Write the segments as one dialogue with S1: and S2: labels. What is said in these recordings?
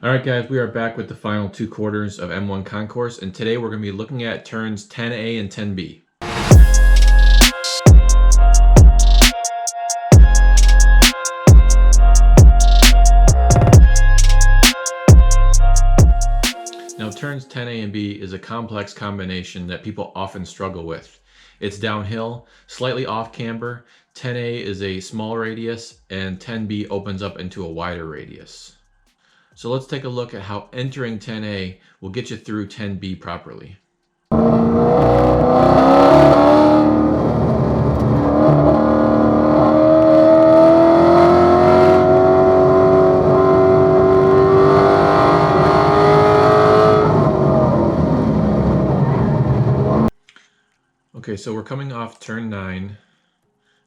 S1: Alright guys, we are back with the final two quarters of M1 Concourse, and today we're going to be looking at turns 10A and 10B. Now turns 10A and B is a complex combination that people often struggle with. It's downhill, slightly off camber, 10A is a small radius, and 10B opens up into a wider radius. So let's take a look at how entering 10A will get you through 10B properly. Okay, so we're coming off turn 9,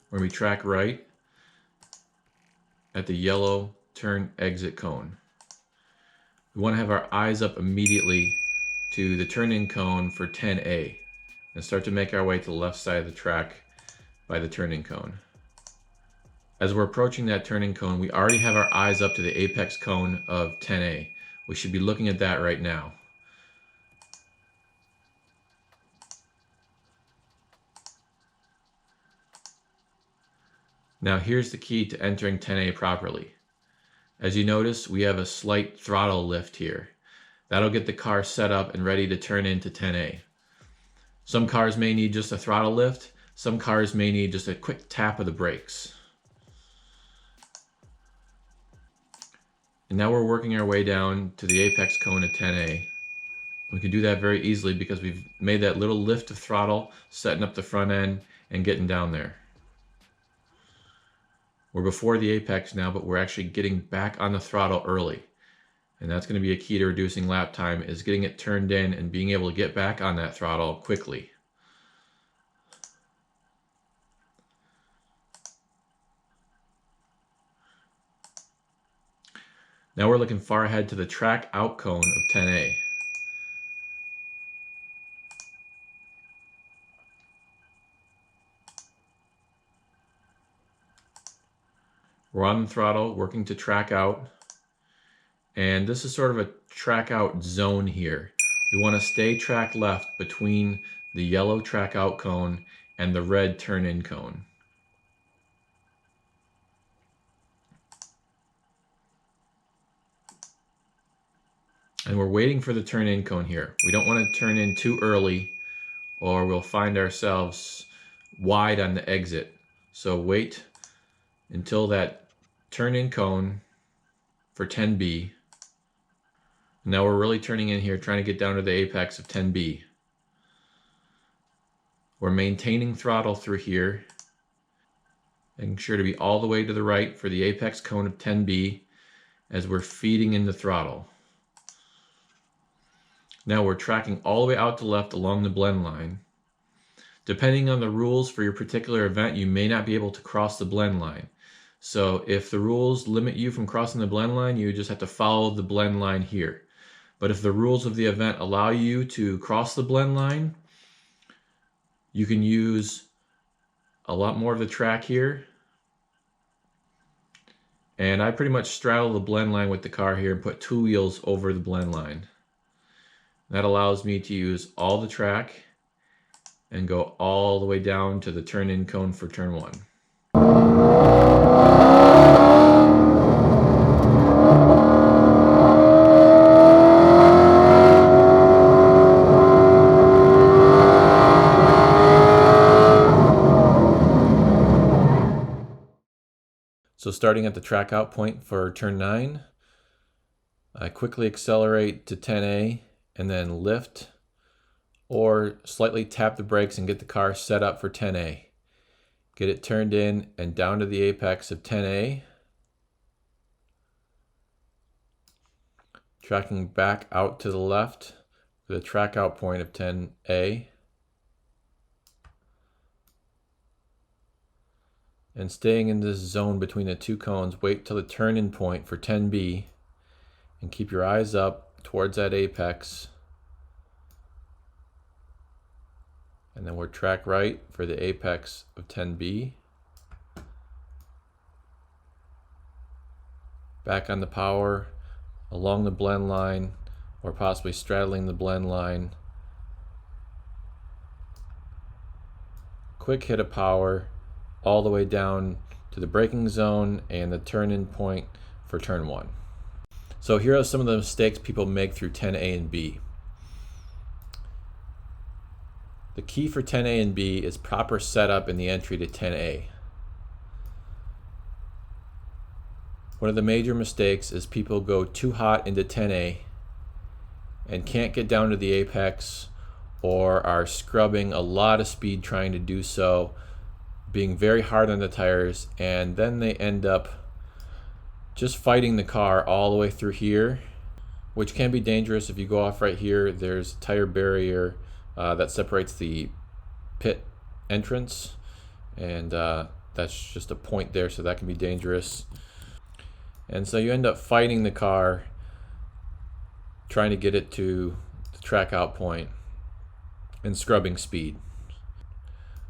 S1: where we track right at the yellow turn exit cone. We want to have our eyes up immediately to the turn-in cone for 10A and start to make our way to the left side of the track by the turn-in cone. As we're approaching that turn-in cone, we already have our eyes up to the apex cone of 10A. We should be looking at that right now. Now here's the key to entering 10A properly. As you notice, we have a slight throttle lift here. That'll get the car set up and ready to turn into 10A. Some cars may need just a throttle lift. Some cars may need just a quick tap of the brakes. And now we're working our way down to the apex cone of 10A. We can do that very easily because we've made that little lift of throttle, setting up the front end and getting down there. We're before the apex now, but we're actually getting back on the throttle early. And that's going to be a key to reducing lap time, is getting it turned in and being able to get back on that throttle quickly. Now we're looking far ahead to the track out cone of 10A. We're on the throttle, working to track out. And this is sort of a track out zone here. We want to stay track left between the yellow track out cone and the red turn in cone. And we're waiting for the turn in cone here. We don't want to turn in too early or we'll find ourselves wide on the exit. So wait until that turn in cone for 10B. Now we're really turning in here, trying to get down to the apex of 10B. We're maintaining throttle through here, making sure to be all the way to the right for the apex cone of 10B as we're feeding in the throttle. Now we're tracking all the way out to left along the blend line. Depending on the rules for your particular event, you may not be able to cross the blend line. So if the rules limit you from crossing the blend line, you just have to follow the blend line here. But if the rules of the event allow you to cross the blend line, you can use a lot more of the track here. And I pretty much straddle the blend line with the car here and put two wheels over the blend line. That allows me to use all the track and go all the way down to the turn-in cone for turn 1. So starting at the track out point for turn 9, I quickly accelerate to 10A and then lift or slightly tap the brakes and get the car set up for 10A. Get it turned in and down to the apex of 10A. Tracking back out to the left for the track out point of 10A. And staying in this zone between the two cones, wait till the turn-in point for 10B and keep your eyes up towards that apex. And then we're track right for the apex of 10B. Back on the power, along the blend line or possibly straddling the blend line. Quick hit of power all the way down to the braking zone and the turn-in point for turn 1. So here are some of the mistakes people make through 10A and B. The key for 10A and B is proper setup in the entry to 10A. One of the major mistakes is people go too hot into 10A and can't get down to the apex, or are scrubbing a lot of speed trying to do so, being very hard on the tires, and then they end up just fighting the car all the way through here, which can be dangerous. If you go off right here, there's a tire barrier that separates the pit entrance, and that's just a point there, so that can be dangerous. And so you end up fighting the car, trying to get it to the track out point and scrubbing speed.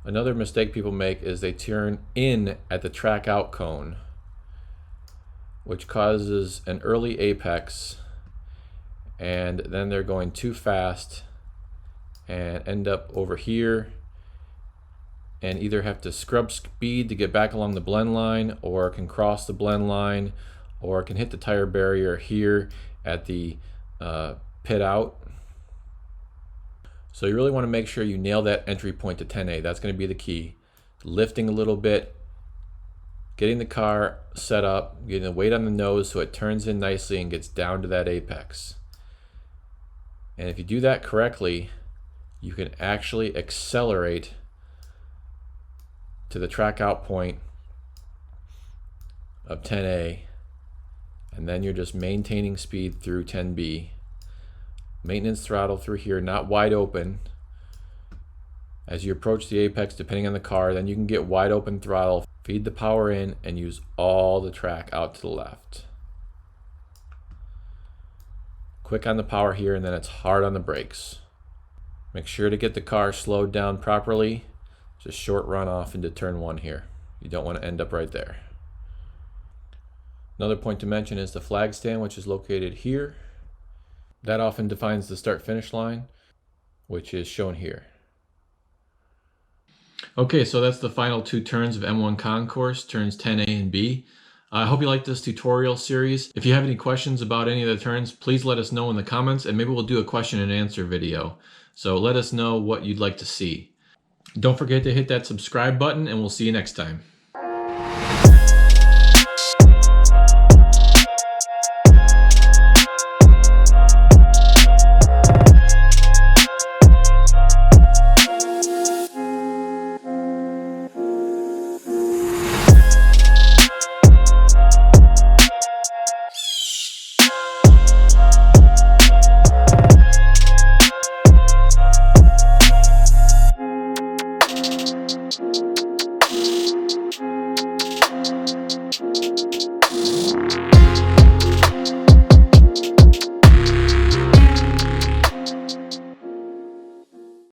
S1: Another mistake people make is they turn in at the track out cone, which causes an early apex, and then they're going too fast and end up over here and either have to scrub speed to get back along the blend line, or can cross the blend line, or can hit the tire barrier here at the pit out. So you really want to make sure you nail that entry point to 10A. That's going to be the key. Lifting a little bit, getting the car set up, getting the weight on the nose so it turns in nicely and gets down to that apex. And if you do that correctly, you can actually accelerate to the track out point of 10A, and then you're just maintaining speed through 10B. Maintenance throttle through here, not wide open. As you approach the apex, depending on the car, then you can get wide open throttle, feed the power in, and use all the track out to the left. Quick on the power here, and then it's hard on the brakes. Make sure to get the car slowed down properly. Just short run off into turn 1 here. You don't want to end up right there. Another point to mention is the flag stand, which is located here. That often defines the start-finish line, which is shown here. Okay, so that's the final 2 turns of M1 Concourse, turns 10A and B. I hope you liked this tutorial series. If you have any questions about any of the turns, please let us know in the comments, and maybe we'll do a question and answer video. So let us know what you'd like to see. Don't forget to hit that subscribe button, and we'll see you next time.